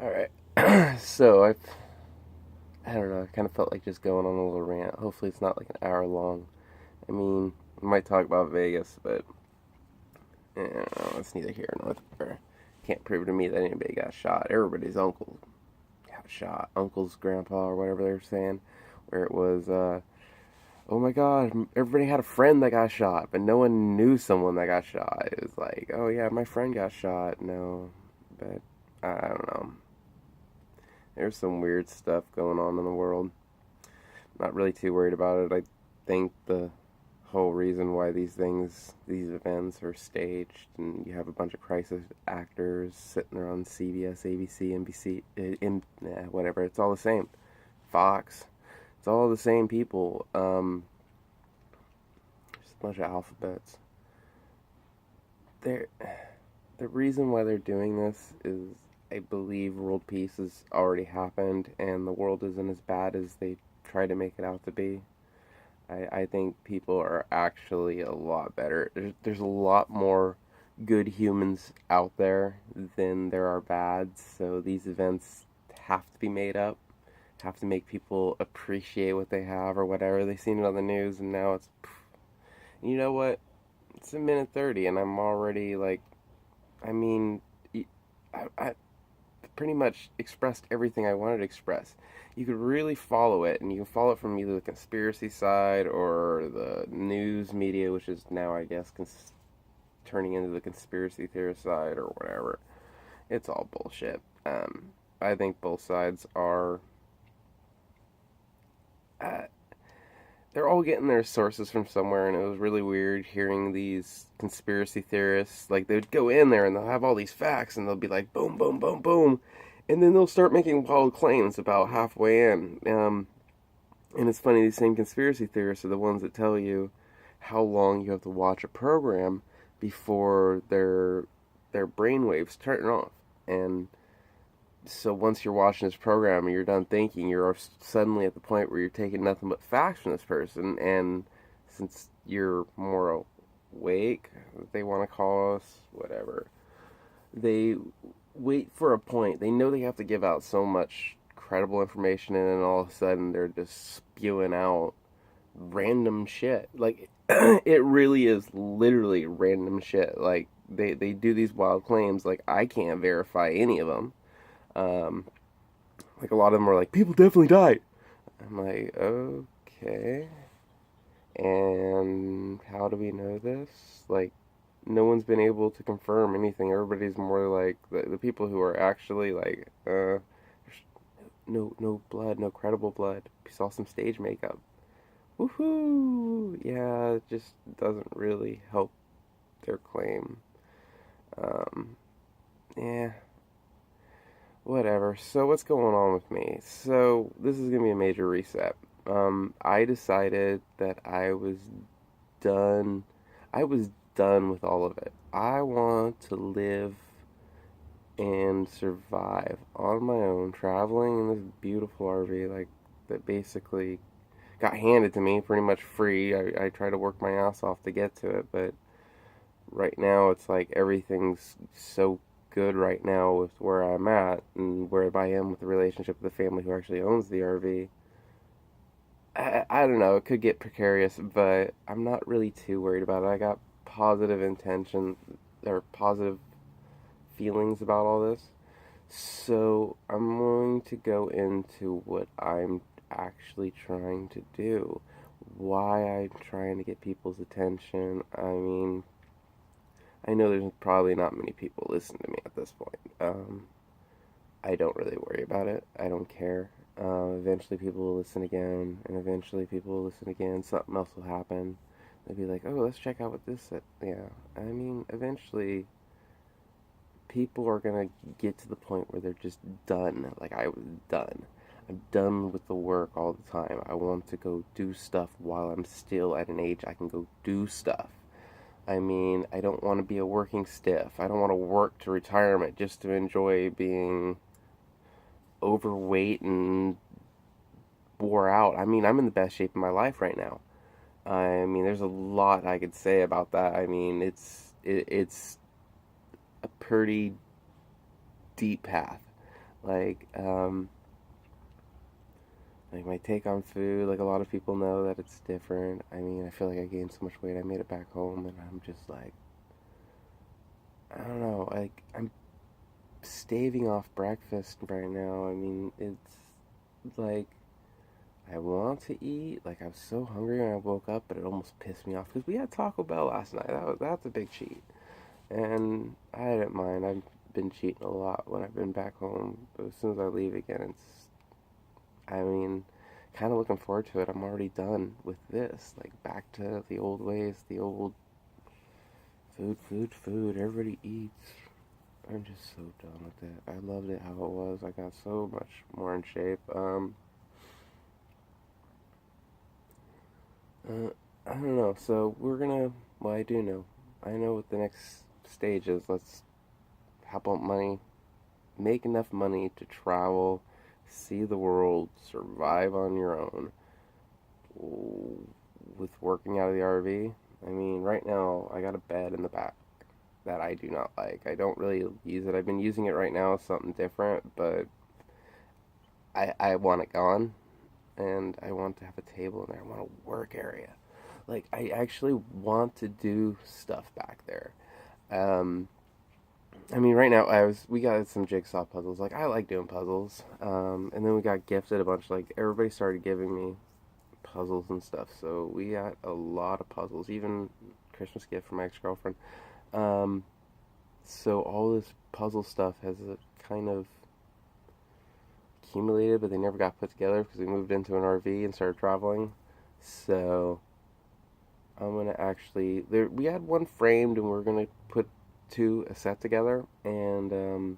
All right. So I don't know. I kind of felt like just going on a little rant. Hopefully, it's not like an hour long. I mean, we might talk about Vegas, but it's neither here nor there. Can't prove to me that anybody got shot. Everybody's uncle got shot. Uncle's grandpa or whatever they were saying, where it was, oh my God, everybody had a friend that got shot, but no one knew someone that got shot. It was like, oh yeah, my friend got shot. No, but I don't know. There's some weird stuff going on in the world. Not really too worried about it. I think the whole reason why these events are staged, and you have a bunch of crisis actors sitting there on CBS, ABC, NBC, whatever. It's all the same. Fox. It's all the same people. Just a bunch of alphabets. They're, the reason why they're doing this is, I believe, world peace has already happened, and the world isn't as bad as they try to make it out to be. I think people are actually a lot better. There's a lot more good humans out there than there are bad, so these events have to be made up, have to make people appreciate what they have or whatever. They've seen it on the news, and now it's, you know what? It's a minute 30, and I'm already like, I mean, I pretty much expressed everything I wanted to express. You could really follow it, and you can follow it from either the conspiracy side or the news media, which is now, I guess, turning into the conspiracy theorist side or whatever. It's all bullshit. I think both sides are. Uh, they're all getting their sources from somewhere, and it was really weird hearing these conspiracy theorists. Like, they'd go in there and they'll have all these facts, and they'll be like, boom, boom, boom, boom, and then they'll start making wild claims about halfway in. And it's funny, these same conspiracy theorists are the ones that tell you how long you have to watch a program before their brainwaves turn off. And so once you're watching this program and you're done thinking, you're suddenly at the point where you're taking nothing but facts from this person. And since you're more awake, they want to call us, whatever, they wait for a point. They know they have to give out so much credible information, and then all of a sudden they're just spewing out random shit. Like, it really is literally random shit. Like, they do these wild claims, like, I can't verify any of them. Um, like, a lot of them are like, people definitely died. I'm like, okay. And how do we know this? Like, no one's been able to confirm anything. Everybody's more like the people who are actually like, no blood, no credible blood. We saw some stage makeup. Woohoo! Yeah, it just doesn't really help their claim. Um, yeah, whatever. So what's going on with me? So this is gonna be a major reset. I decided that done. I was done with all of it. I want to live and survive on my own, traveling in this beautiful RV, like, that basically got handed to me pretty much free. I try to work my ass off to get to it, but right now it's like everything's so good right now with where I'm at and where I am with the relationship with the family who actually owns the RV. I don't know, it could get precarious, but I'm not really too worried about it. I got positive intention or positive feelings about all this. So I'm going to go into what I'm actually trying to do. Why I'm trying to get people's attention. I mean, I know there's probably not many people listening to me at this point. I don't really worry about it. I don't care. Eventually people will listen again, and eventually people will listen again. Something else will happen. They'll be like, oh, let's check out what this said. Yeah, I mean, eventually people are gonna get to the point where they're just done. Like, I was done. I'm done with the work all the time. I want to go do stuff while I'm still at an age I can go do stuff. I mean, I don't want to be a working stiff. I don't want to work to retirement just to enjoy being overweight and wore out. I mean, I'm in the best shape of my life right now. I mean, there's a lot I could say about that. I mean, it's a pretty deep path. Like, like my take on food, like a lot of people know that it's different. I mean, I feel like I gained so much weight. I made it back home, and I'm just like, I don't know. Like, I'm staving off breakfast right now. I mean, it's like I want to eat. Like, I was so hungry when I woke up, but it almost pissed me off because we had Taco Bell last night. That's a big cheat, and I didn't mind. I've been cheating a lot when I've been back home, but as soon as I leave again, I mean, kind of looking forward to it. I'm already done with this. Like, back to the old ways, the old food, food, food. Everybody eats. I'm just so done with it. I loved it how it was. I got so much more in shape. Uh, I don't know. So we're gonna. Well, I do know. I know what the next stage is. Let's hop on money, make enough money to travel, see the world, survive on your own. With working out of the RV, I mean, right now I got a bed in the back that I do not like. I don't really use it. I've been using it right now, something different, but I want it gone, and I want to have a table in there. I want a work area. Like, I actually want to do stuff back there. Um, I mean, right now we got some jigsaw puzzles. Like, I like doing puzzles. And then we got gifted a bunch. Like, everybody started giving me puzzles and stuff. So we got a lot of puzzles. Even Christmas gift from my ex-girlfriend. Um, so all this puzzle stuff has a kind of accumulated, but they never got put together because we moved into an RV and started traveling. So I'm gonna actually we had one framed and we're gonna put a set together, and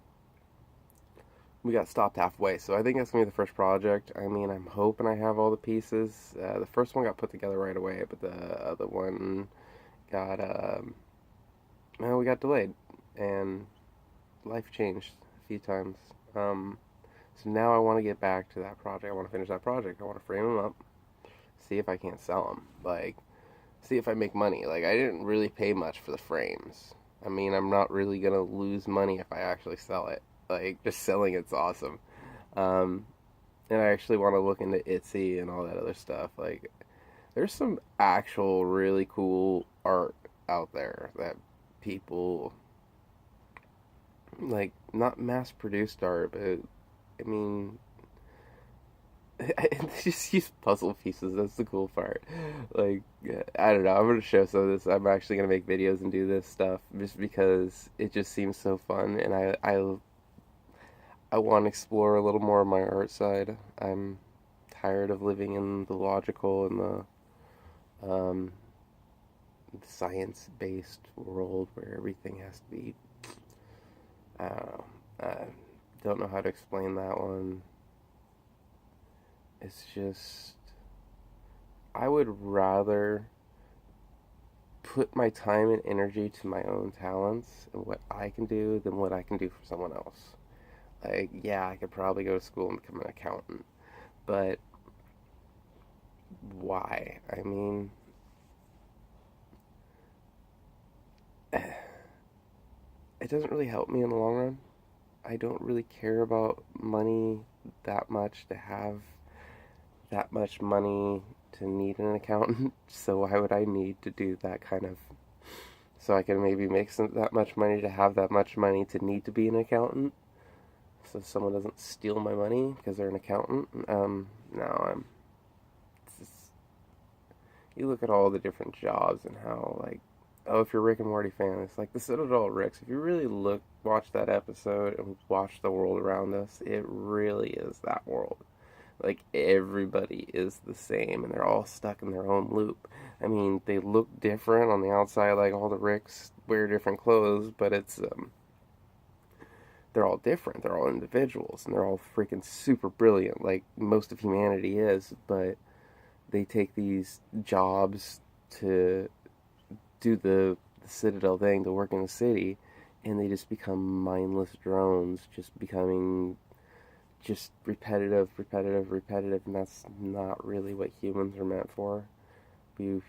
we got stopped halfway. So I think that's gonna be the first project. I mean, I'm hoping I have all the pieces. The first one got put together right away, but the other one got well, we got delayed, and life changed a few times. Um, so now I want to get back to that project. I want to finish that project. I want to frame them up, see if I can't sell them. Like, see if I make money. Like, I didn't really pay much for the frames. I mean, I'm not really gonna lose money if I actually sell it. Like, just selling it's awesome. Um, and I actually want to look into Etsy and all that other stuff. Like, there's some actual really cool art out there that people like, not mass produced art, but I mean, they just use puzzle pieces. That's the cool part. Like, I don't know. I'm gonna show some of this. I'm actually gonna make videos and do this stuff just because it just seems so fun, and I want to explore a little more of my art side. I'm tired of living in the logical and um, science-based world where everything has to be. I don't know. I don't know how to explain that one. It's just I would rather put my time and energy to my own talents and what I can do than what I can do for someone else. Like, yeah, I could probably go to school and become an accountant, but why? I mean, it doesn't really help me in the long run. I don't really care about money that much to have that much money to need an accountant. So why would I need to do that kind of so I can maybe make that much money to have that much money to need to be an accountant? So someone doesn't steal my money because they're an accountant. No, just, you look at all the different jobs and how, like, oh, if you're a Rick and Morty fan, it's like the Citadel Ricks. If you really watch that episode and watch the world around us, it really is that world. Like, everybody is the same and they're all stuck in their own loop. I mean, they look different on the outside, like all the Ricks wear different clothes, but they're all different. They're all individuals, and they're all freaking super brilliant, like most of humanity is. But they take these jobs to do the Citadel thing, to work in the city, and they just become mindless drones, just becoming just repetitive, repetitive, repetitive, and that's not really what humans are meant for. We've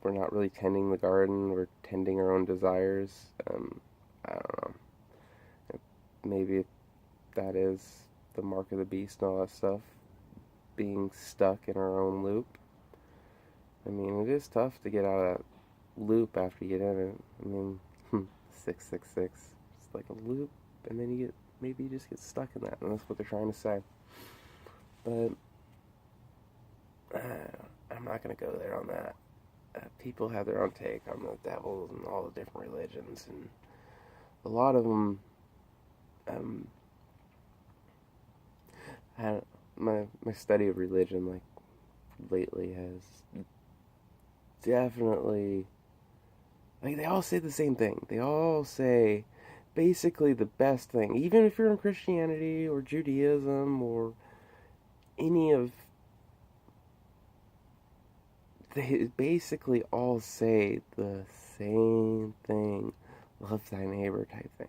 we're not really tending the garden. We're tending our own desires. I don't know. Maybe that is the mark of the beast and all that stuff, being stuck in our own loop. I mean, it is tough to get out of that loop after you get in it. I mean, 666. It's like a loop, and then maybe you just get stuck in that, and that's what they're trying to say. But I'm not going to go there on that. People have their own take on the devil and all the different religions, and a lot of them, my study of religion, like, lately has definitely, like, they all say the same thing. They all say basically the best thing, even if you're in Christianity or Judaism or any of, they basically all say the same thing. Love thy neighbor type thing.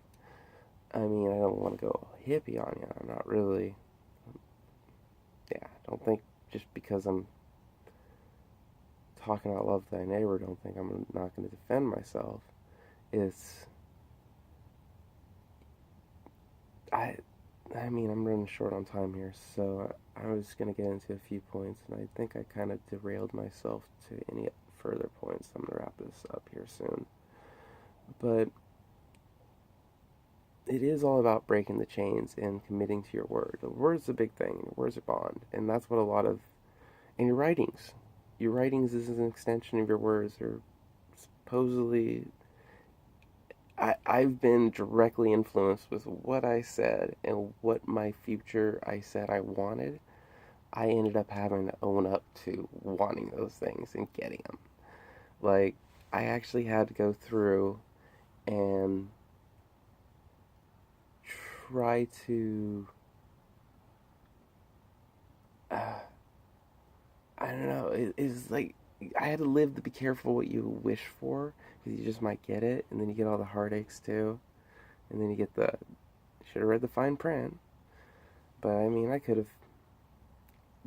I mean, I don't want to go hippie on you. I'm not really. Yeah, don't think just because I'm talking about love thy neighbor, don't think I'm not going to defend myself. It's. I mean, I'm running short on time here, so I was going to get into a few points, and I think I kind of derailed myself to any further points. I'm going to wrap this up here soon. But it is all about breaking the chains and committing to your word. The word's a big thing. Your word's a bond, and that's what a lot of, and your writings. Your writings is an extension of your words, or supposedly. I've been directly influenced with what I said and what my future I said I wanted. I ended up having to own up to wanting those things and getting them. Like, I actually had to go through and try to, I don't know, it's like, I had to live to be careful what you wish for, because you just might get it, and then you get all the heartaches too, and then you get should have read the fine print, but I mean, I could have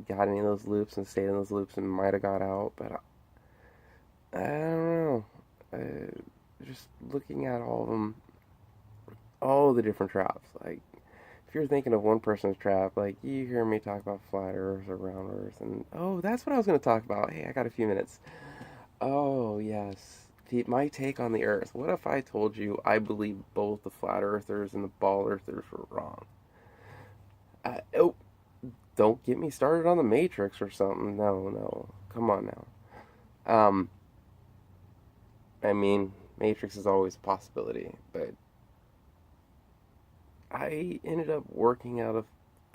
got any of those loops and stayed in those loops and might have got out, but I don't know, just looking at all of them, all the different traps, like, if you're thinking of one person's trap, like, you hear me talk about flat earth or round earth, and, oh, that's what I was going to talk about. Hey, I got a few minutes. Oh, yes. My take on the earth. What if I told you I believe both the flat earthers and the ball earthers were wrong? Oh, don't get me started on the Matrix or something. No, no. Come on now. I mean, Matrix is always a possibility, but I ended up working out a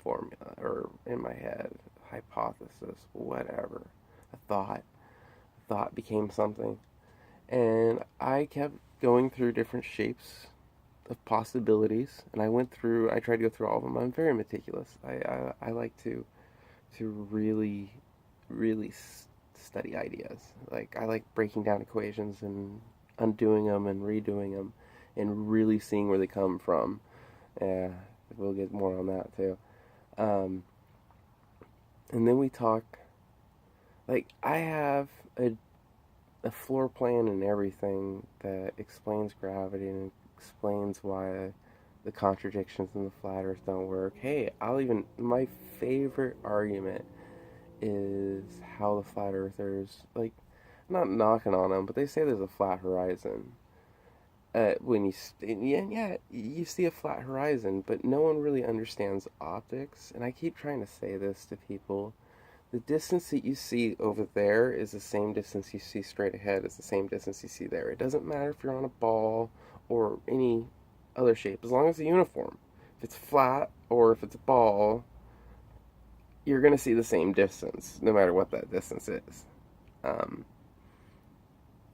formula, or in my head, hypothesis, whatever. A thought. A thought became something. And I kept going through different shapes of possibilities, and I tried to go through all of them. I'm very meticulous. I like to really, really study ideas. Like, I like breaking down equations and undoing them and redoing them and really seeing where they come from. Yeah, we'll get more on that too. Um, and then we talk, like, I have a floor plan and everything that explains gravity and explains why the contradictions in the flat earth don't work. Hey, my favorite argument is how the flat earthers, like, not knocking on them, but they say there's a flat horizon. When you see a flat horizon, but no one really understands optics. And I keep trying to say this to people. The distance that you see over there is the same distance you see straight ahead. It's the same distance you see there. It doesn't matter if you're on a ball or any other shape, as long as it's uniform. If it's flat or if it's a ball, you're going to see the same distance, no matter what that distance is.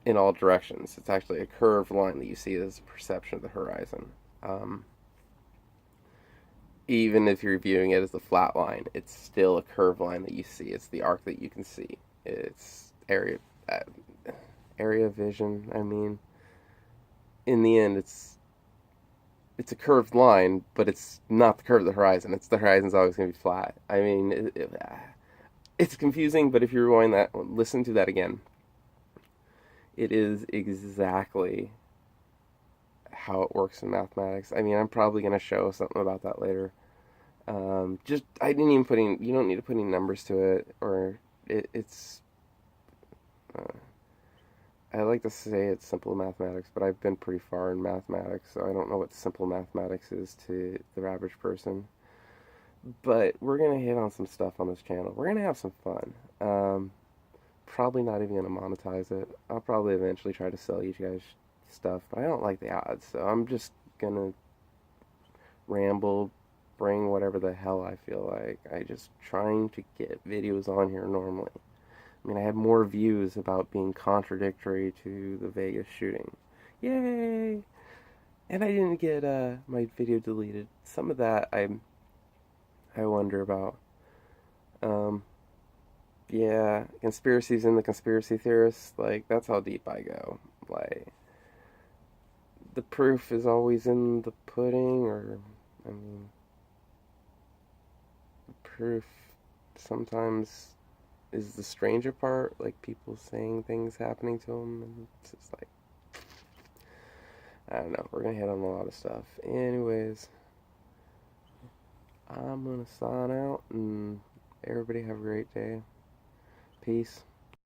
In all directions. It's actually a curved line that you see as a perception of the horizon. Even if you're viewing it as a flat line, it's still a curved line that you see. It's the arc that you can see. It's area of vision. I mean, in the end, it's a curved line, but it's not the curve of the horizon. The horizon's always going to be flat. I mean, it's confusing, but if you rewind that, listen to that again. It is exactly how it works in mathematics. I mean, I'm probably going to show something about that later. Just I didn't even put any. You don't need to put any numbers to it, or it's. Uh, I like to say it's simple mathematics, but I've been pretty far in mathematics, so I don't know what simple mathematics is to the average person. But we're gonna hit on some stuff on this channel. We're gonna have some fun. Probably not even gonna monetize it. I'll probably eventually try to sell you guys stuff, but I don't like the odds, so I'm just gonna ramble, bring whatever the hell I feel like. I just trying to get videos on here normally. I mean, I had more views about being contradictory to the Vegas shooting. Yay! And I didn't get my video deleted. Some of that I wonder about. Um, yeah, conspiracies and the conspiracy theorists, like that's how deep I go. Like the proof is always in the pudding, or I mean, the proof sometimes is the stranger part, like people saying things happening to them, and it's just like I don't know. We're gonna hit on a lot of stuff. Anyways, I'm gonna sign out, and everybody have a great day. Peace.